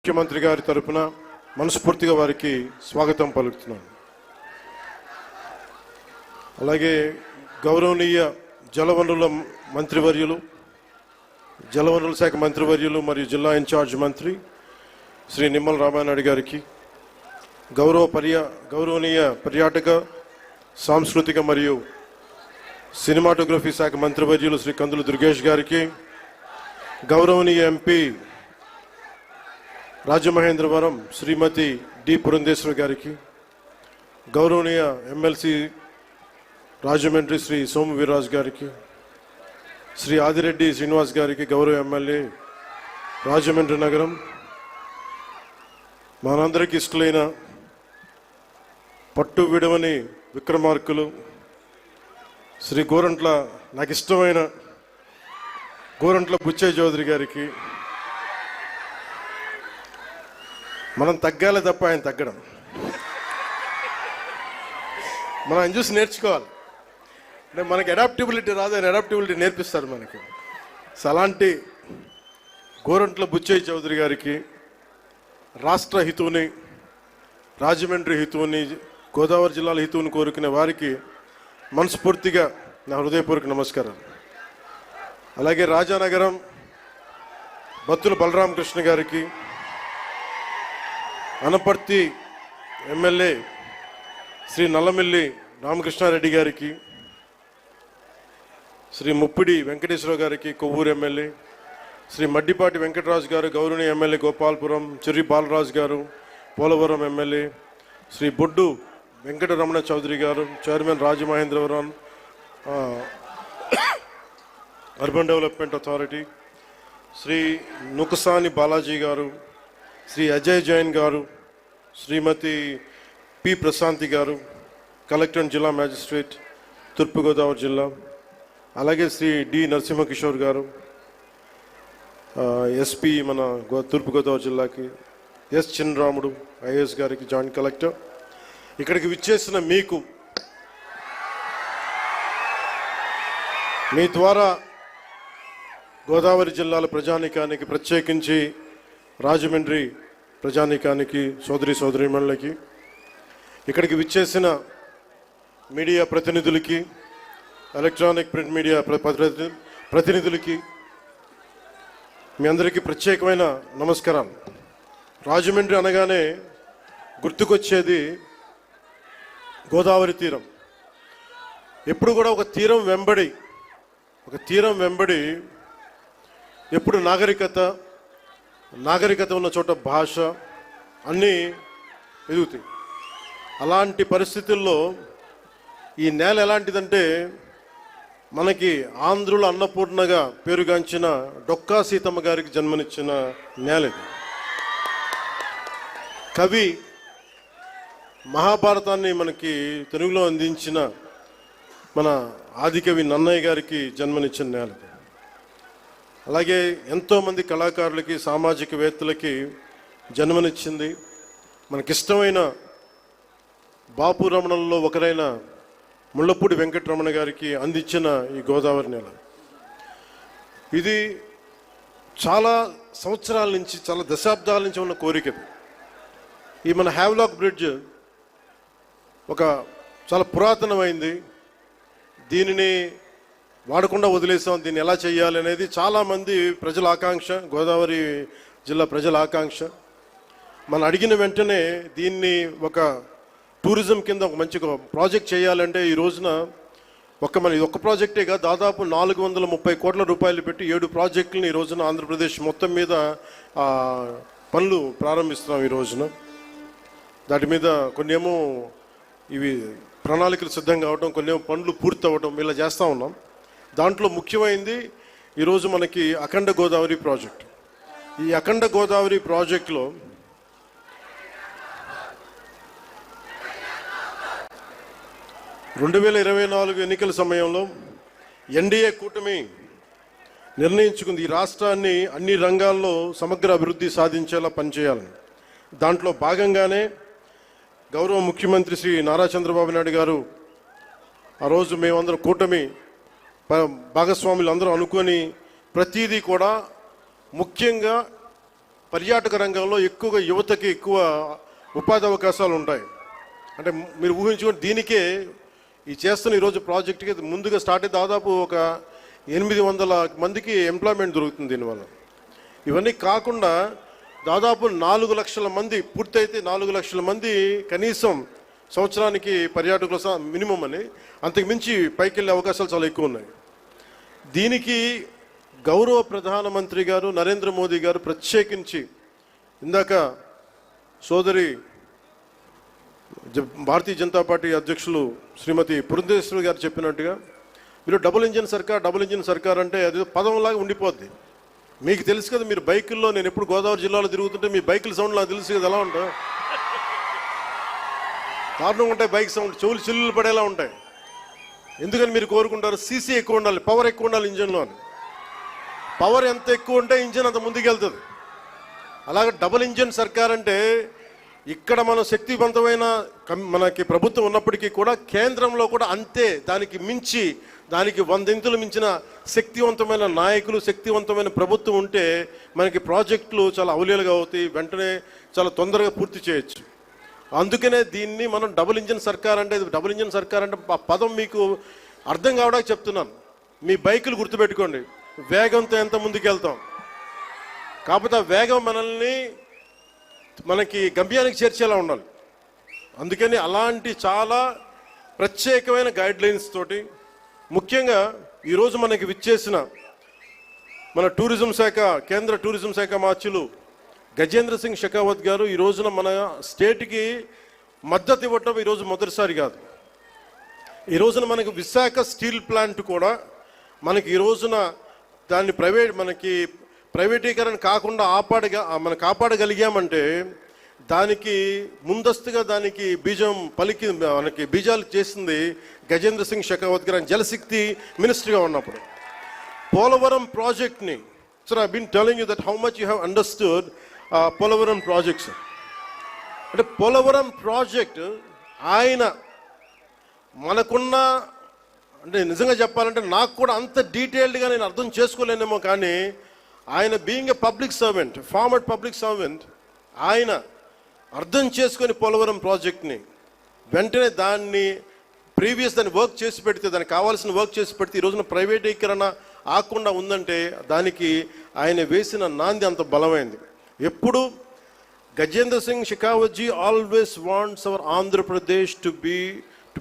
ముఖ్యమంత్రి గారి తరపున మనస్ఫూర్తిగా వారికి స్వాగతం పలుకుతున్నాను. అలాగే గౌరవనీయ జలవనరుల మంత్రివర్యులు, జలవనరుల శాఖ మంత్రివర్యులు మరియు జిల్లా ఇన్ఛార్జ్ మంత్రి శ్రీ నిమ్మల రామానాయుడు గారికి, గౌరవనీయ పర్యాటక, సాంస్కృతిక మరియు సినిమాటోగ్రఫీ శాఖ మంత్రివర్యులు శ్రీ కందుల దుర్గేష్ గారికి, గౌరవనీయ ఎంపీ రాజమహేంద్రవరం శ్రీమతి డి పురంధేశ్వరి గారికి, గౌరవనీయ ఎమ్మెల్సీ రాజమండ్రి శ్రీ సోము వీర్రాజు గారికి, శ్రీ ఆదిరెడ్డి శ్రీనివాస్ గారికి, గౌరవ ఎమ్మెల్యే రాజమండ్రి నగరం, మనందరికీ ఇష్టలైన పట్టు విడవని విక్రమార్కులు శ్రీ గోరంట్ల, నాకు ఇష్టమైన గోరంట్ల బుచ్చయ్య చౌదరి గారికి, మనం తగ్గాలి తప్ప ఆయన తగ్గడం, మనం ఆయన చూసి నేర్చుకోవాలి. అంటే మనకి అడాప్టబిలిటీ రాదు, ఆయన అడాప్టబిలిటీ నేర్పిస్తారు మనకి. సో అలాంటి గోరంట్ల బుచ్చయ్య చౌదరి గారికి, రాష్ట్ర హితువుని, రాజమండ్రి హితువుని, గోదావరి జిల్లాల హితువుని కోరుకునే వారికి మనస్ఫూర్తిగా నా హృదయపూర్వక నమస్కారాలు. అలాగే రాజానగరం బత్తుల బలరామకృష్ణ గారికి, అనపర్తి ఎమ్మెల్యే శ్రీ నల్లమిల్లి రామకృష్ణారెడ్డి గారికి, శ్రీ ముప్పిడి వెంకటేశ్వరరావు గారికి, కొవ్వూరు ఎమ్మెల్యే శ్రీ మడ్డిపాటి వెంకటరాజు గారు, గౌరవనీయ MLA Gopalapuram Cherry Balaraju garu, Polavaram MLA Shri Boddu Venkataramana Chowdary garu, chairman Rajamahendravaram urban development authority, Shri Nukasani Balaji garu, Shri Ajay Jain garu, Shrimati P Prashanti garu, collector and జిల్లా మ్యాజిస్ట్రేట్ తూర్పుగోదావరి జిల్లా, అలాగే శ్రీ డి నరసింహకిషోర్ గారు, ఎస్పీ మన తూర్పుగోదావరి జిల్లాకి, ఎస్ చిన్నరాముడు ఐఏఎస్ గారికి, జాయింట్ కలెక్టర్, ఇక్కడికి విచ్చేసిన మీకు, మీ ద్వారా గోదావరి జిల్లాల ప్రజానీకానికి, ప్రత్యేకించి రాజమండ్రి ప్రజానీకానికి, సోదరీమణులకి, ఇక్కడికి విచ్చేసిన మీడియా ప్రతినిధులకి, ఎలక్ట్రానిక్ ప్రింట్ మీడియా ప్రతినిధులకి మీ అందరికీ ప్రత్యేకమైన నమస్కారాలు. రాజమండ్రి అనగానే గుర్తుకొచ్చేది గోదావరి తీరం. ఎప్పుడు కూడా ఒక తీరం వెంబడి ఎప్పుడు నాగరికత ఉన్న చోట భాష అన్నీ ఎదుగుతాయి. అలాంటి పరిస్థితుల్లో ఈ నేల ఎలాంటిదంటే, మనకి ఆంధ్రుల అన్నపూర్ణగా పేరుగాంచిన డొక్కా సీతమ్మ గారికి జన్మనిచ్చిన నేల ఇది. కవి మహాభారతాన్ని మనకి తెలుగులో అందించిన మన ఆదికవి నన్నయ్య గారికి జన్మనిచ్చిన నేల ఇది. అలాగే ఎంతోమంది కళాకారులకి, సామాజికవేత్తలకి జన్మనిచ్చింది. మనకిష్టమైన బాపు రమణంలో ఒకరైన ముళ్ళపూడి వెంకటరమణ గారికి అందించిన ఈ గోదావరి నేల ఇది చాలా సంవత్సరాల నుంచి, చాలా దశాబ్దాల నుంచి ఉన్న కోరిక. ఈ మన హ్యావ్లాక్ బ్రిడ్జ్ ఒక చాలా పురాతనమైంది. దీనిని వాడకుండా వదిలేసాం, దీన్ని ఎలా చేయాలి అనేది చాలామంది ప్రజల ఆకాంక్ష, గోదావరి జిల్లా ప్రజల ఆకాంక్ష. మనం అడిగిన వెంటనే దీన్ని ఒక టూరిజం కింద ఒక మంచి ప్రాజెక్ట్ చేయాలంటే ఈ రోజున ఇది ఒక్క ప్రాజెక్టేగా దాదాపు 430 కోట్ల రూపాయలు పెట్టి 7 ప్రాజెక్టులను ఈ రోజున ఆంధ్రప్రదేశ్ మొత్తం మీద పనులు ప్రారంభిస్తున్నాం. ఈ రోజున దాటి మీద కొన్నేమో ఇవి ప్రణాళికలు సిద్ధం కావడం, కొన్నేమో పనులు పూర్తి అవ్వడం, ఇలా చేస్తూ ఉన్నాం. దాంట్లో ముఖ్యమైనది ఈరోజు మనకి అఖండ గోదావరి ప్రాజెక్ట్. ఈ అఖండ గోదావరి ప్రాజెక్టులో ఎన్నికల సమయంలో ఎన్డీఏ కూటమి నిర్ణయించుకుంది ఈ రాష్ట్రాన్ని అన్ని రంగాల్లో సమగ్ర అభివృద్ధి సాధించేలా పనిచేయాలని. దాంట్లో భాగంగానే గౌరవ ముఖ్యమంత్రి శ్రీ నారా చంద్రబాబు నాయుడు గారు ఆ రోజు మేమందరం కూటమి భాగస్వాములు అందరూ అనుకొని ప్రతిదీ కూడా ముఖ్యంగా పర్యాటక రంగంలో ఎక్కువగా యువతకి ఎక్కువ ఉపాధి అవకాశాలు ఉంటాయి. అంటే మీరు ఊహించుకోండి, దీనికే ఈ చేస్తున్న ఈరోజు ప్రాజెక్ట్కి ముందుగా స్టార్ట్ అయితే దాదాపు ఒక 800 మందికి ఎంప్లాయ్మెంట్ దొరుకుతుంది దీనివల్ల. ఇవన్నీ కాకుండా దాదాపు 4 లక్షల మంది, పూర్తయితే 4 లక్షల మంది కనీసం సంవత్సరానికి పర్యాటకులు మినిమం అని, అంతకు మించి పైకి వెళ్ళే అవకాశాలు చాలా ఎక్కువ ఉన్నాయి. దీనికి గౌరవ ప్రధానమంత్రి గారు నరేంద్ర మోదీ గారు ప్రత్యేకించి ఇందాక సోదరి భారతీయ జనతా పార్టీ అధ్యక్షులు శ్రీమతి పురంధేశ్వరి గారు చెప్పినట్టుగా, మీరు డబుల్ ఇంజిన్ సర్కార్ అంటే అది పదంలాగా ఉండిపోద్ది. మీకు తెలుసు కదా, మీరు బైకుల్లో, నేను ఎప్పుడు గోదావరి జిల్లాలో తిరుగుతుంటే మీ బైకుల సౌండ్ నాకు తెలుసు కదా ఎలా ఉంటాయి, దారుణంగా ఉంటాయి బైక్ సౌండ్, చెవులు చిల్లులు పడేలా ఉంటాయి. ఎందుకని మీరు కోరుకుంటారు? సీసీ ఎక్కువ ఉండాలి, పవర్ ఎక్కువ ఉండాలి ఇంజన్లో అని. పవర్ ఎంత ఎక్కువ ఉంటే ఇంజన్ అంత ముందుకెళ్తుంది. అలాగే డబుల్ ఇంజిన్ సర్కార్ అంటే ఇక్కడ మనం శక్తివంతమైన మనకి ప్రభుత్వం ఉన్నప్పటికీ కూడా కేంద్రంలో కూడా అంతే, దానికి మించి, దానికి 100 ఇంతులు మించిన శక్తివంతమైన నాయకులు, శక్తివంతమైన ప్రభుత్వం ఉంటే మనకి ప్రాజెక్టులు చాలా అవలీలుగా అవుతాయి, వెంటనే చాలా తొందరగా పూర్తి చేయొచ్చు. అందుకనే దీన్ని మనం డబుల్ ఇంజిన్ సర్కార్ అంటే ఆ పదం మీకు అర్థం కావడానికి చెప్తున్నాను. మీ బైకులు గుర్తుపెట్టుకోండి, వేగంతో ఎంత ముందుకెళ్తాం, కాకపోతే ఆ వేగం మనకి గమ్యానికి చేర్చేలా ఉండాలి. అందుకని అలాంటి చాలా ప్రత్యేకమైన గైడ్లైన్స్ తోటి, ముఖ్యంగా ఈరోజు మనకి విచ్చేసిన మన టూరిజం శాఖ, కేంద్ర టూరిజం శాఖ మార్చులు గజేంద్ర సింగ్ షెకావత్ గారు ఈ రోజున మన స్టేట్కి మద్దతు ఇవ్వటం ఈరోజు మొదటిసారి కాదు. ఈ రోజున మనకి విశాఖ స్టీల్ ప్లాంట్ కూడా మనకి ఈ రోజున దాన్ని ప్రైవేటీకరణ కాకుండా కాపాడగలిగామంటే దానికి ముందస్తుగా దానికి మనకి బీజాలు చేసింది గజేంద్ర సింగ్ షెకావత్ గారు జలశక్తి మినిస్టర్గా ఉన్నప్పుడు. పోలవరం ప్రాజెక్ట్ని, sir I been telling you that how much you have understood Polavaram projects. అంటే పోలవరం ప్రాజెక్ట్ ఆయన మనకున్న, అంటే నిజంగా చెప్పాలంటే నాకు కూడా అంత డీటెయిల్డ్గా నేను అర్థం చేసుకోలేనేమో, కానీ ఆయన being a public servant, former public servant, ఆయన అర్థం చేసుకొని పోలవరం ప్రాజెక్ట్ని వెంటనే దాన్ని వర్క్ చేసి పెడితే, దానికి కావాల్సిన వర్క్ చేసి పెడితే ఈ రోజున ప్రైవేటీకరణ ఆకుండా ఉందంటే దానికి ఆయన వేసిన నాంది అంత బలమైంది. ఎప్పుడు Gajendra Singh Shekhawat ji always wants our Andhra Pradesh to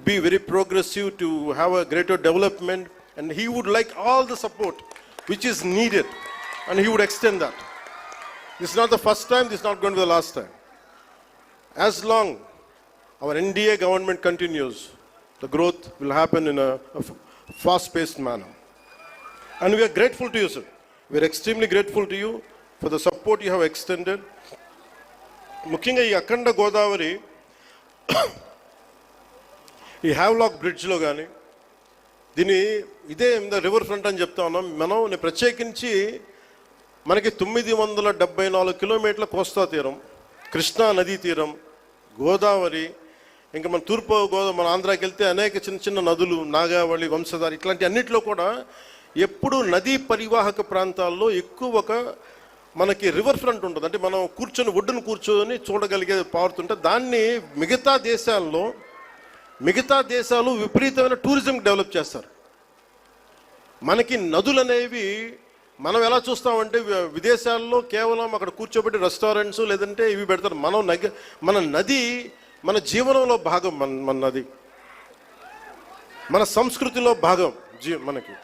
be very progressive, to have a greater development, and he would like all the support which is needed, and he would extend that. This is not the first time, this is not going to be the last time. As long our NDA government continues, the growth will happen in a fast-paced manner. And we are grateful to you, sir. We are extremely grateful to you for the support you have extended. ముఖ్యంగా ఈ అఖండ గోదావరి, ఈ Havelock బ్రిడ్జ్లో కానీ ఇదే river front అని చెప్తా ఉన్నాం మనం. ప్రత్యేకించి మనకి 974 కిలోమీటర్ల కోస్తా తీరం, కృష్ణా నదీ తీరం, గోదావరి, ఇంకా మన మన ఆంధ్రాకి వెళ్తే అనేక చిన్న చిన్న నదులు, నాగావళి, వంశధార, ఇట్లాంటి అన్నింటిలో కూడా ఎప్పుడు నదీ పరివాహక ప్రాంతాల్లో ఎక్కువ మనకి రివర్ ఫ్రంట్ ఉంటుంది. అంటే మనం ఒడ్డును కూర్చొని చూడగలిగే పారుతుంటే దాన్ని మిగతా దేశాలు విపరీతమైన టూరిజం డెవలప్ చేస్తారు. మనకి నదులు అనేవి మనం ఎలా చూస్తామంటే విదేశాల్లో కేవలం అక్కడ కూర్చోబెట్టి రెస్టారెంట్స్ లేదంటే ఇవి పెడతారు. మన నది మన జీవనంలో భాగం, మన నది మన సంస్కృతిలో భాగం మనకి.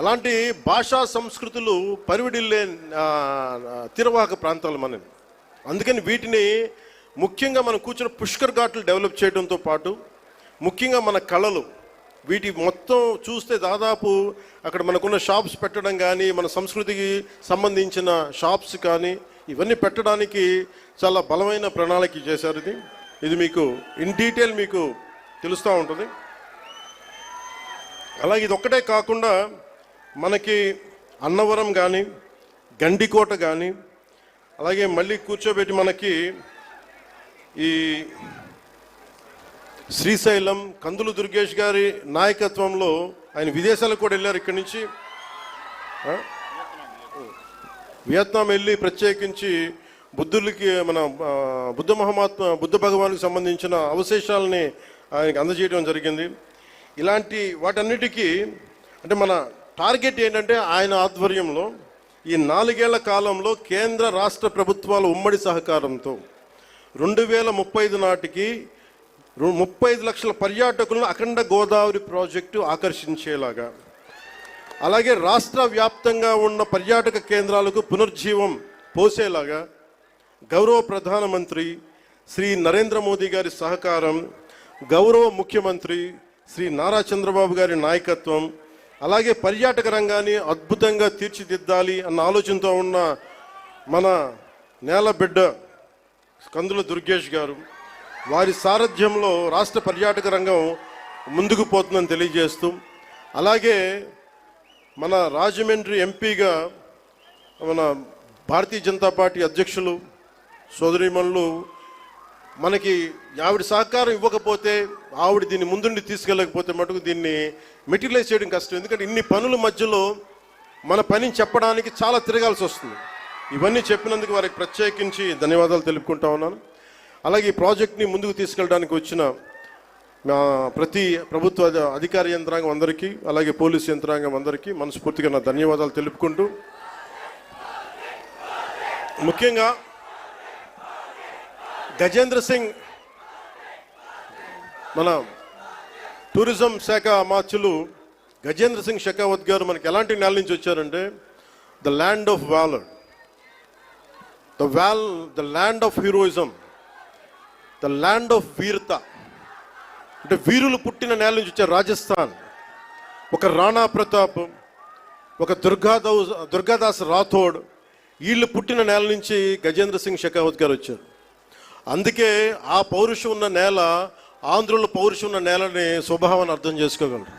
అలాంటి భాషా సంస్కృతులు పరివిడిల్లే తీరవాహక ప్రాంతాలు మనవి. అందుకని వీటిని ముఖ్యంగా మనం కూర్చున్న పుష్కర్ ఘాట్లు డెవలప్ చేయడంతో పాటు ముఖ్యంగా మన కళలు, వీటి మొత్తం చూస్తే దాదాపు అక్కడ మనకున్న షాప్స్ పెట్టడం కానీ, మన సంస్కృతికి సంబంధించిన షాప్స్ కానీ ఇవన్నీ పెట్టడానికి చాలా బలమైన ప్రణాళిక చేశారు. ఇది మీకు ఇన్ డీటెయిల్ మీకు తెలుస్తూ ఉంటుంది. అలాగే ఇది ఒక్కటే కాకుండా మనకి అన్నవరం కానీ, గండికోట కానీ, అలాగే మళ్ళీ కూర్చోబెట్టి మనకి ఈ శ్రీశైలం, కందులు దుర్గేష్ గారి నాయకత్వంలో ఆయన విదేశాలకు కూడా వెళ్ళారు. ఇక్కడి నుంచి వియత్నాం వెళ్ళి ప్రత్యేకించి బుద్ధులకి మన బుద్ధ భగవానికి సంబంధించిన అవశేషాలని ఆయనకి అందజేయడం జరిగింది. ఇలాంటి వాటన్నిటికీ అంటే మన టార్గెట్ ఏంటంటే ఆయన ఆధ్వర్యంలో ఈ 4 ఏళ్ల కాలంలో కేంద్ర రాష్ట్ర ప్రభుత్వాల ఉమ్మడి సహకారంతో 2035 నాటికి 35 లక్షల పర్యాటకులను అఖండ గోదావరి ప్రాజెక్టు ఆకర్షించేలాగా, అలాగే రాష్ట్ర వ్యాప్తంగా ఉన్న పర్యాటక కేంద్రాలకు పునర్జీవం పోసేలాగా గౌరవ ప్రధానమంత్రి శ్రీ నరేంద్ర మోదీ గారి సహకారం, గౌరవ ముఖ్యమంత్రి శ్రీ నారా చంద్రబాబు గారి నాయకత్వం, అలాగే పర్యాటక రంగాన్ని అద్భుతంగా తీర్చిదిద్దాలి అన్న ఆలోచనతో ఉన్న మన నేలబిడ్డ కందుల దుర్గేష్ గారు, వారి సారథ్యంలో రాష్ట్ర పర్యాటక రంగం ముందుకు పోతుందని తెలియజేస్తూ, అలాగే మన రాజమండ్రి ఎంపీగా మన భారతీయ జనతా పార్టీ అధ్యక్షులు సోదరీమణులు మనకి ఆవిడ సహకారం ఇవ్వకపోతే, ఆవిడ దీన్ని ముందుండి తీసుకెళ్ళకపోతే మటుకు దీన్ని మెటీరియలైజ్ చేయడం కష్టం. ఎందుకంటే ఇన్ని పనుల మధ్యలో మన పనిని చెప్పడానికి చాలా తిరగాల్సి వస్తుంది. ఇవన్నీ చెప్పినందుకు వారికి ప్రత్యేకించి ధన్యవాదాలు తెలుపుకుంటా ఉన్నాను. అలాగే ఈ ప్రాజెక్ట్ని ముందుకు తీసుకెళ్ళడానికి వచ్చిన ప్రతి ప్రభుత్వ అధికార యంత్రాంగం అందరికీ, అలాగే పోలీసు యంత్రాంగం అందరికీ మనస్ఫూర్తిగా నా ధన్యవాదాలు తెలుపుకుంటూ, ముఖ్యంగా గజేంద్ర సింగ్ మన టూరిజం శాఖ అమాత్యులు గజేంద్ర సింగ్ షెకావత్ గారు మనకి ఎలాంటి నేల నుంచి వచ్చారంటే the land of valour, the land of heroism, the land of వీరత, అంటే వీరులు పుట్టిన నేల నుంచి వచ్చారు. రాజస్థాన్ ఒక రాణా ప్రతాప్, ఒక దుర్గాదాస్ రాథోడ్, వీళ్ళు పుట్టిన నేల నుంచి గజేంద్ర సింగ్ షెకావత్ గారు వచ్చారు. అందుకే ఆ పౌరుషం ఉన్న నేల, ఆంధ్రుల పౌరుషం ఉన్న నేలని స్వభావాన్ని అర్థం చేసుకోగలరు.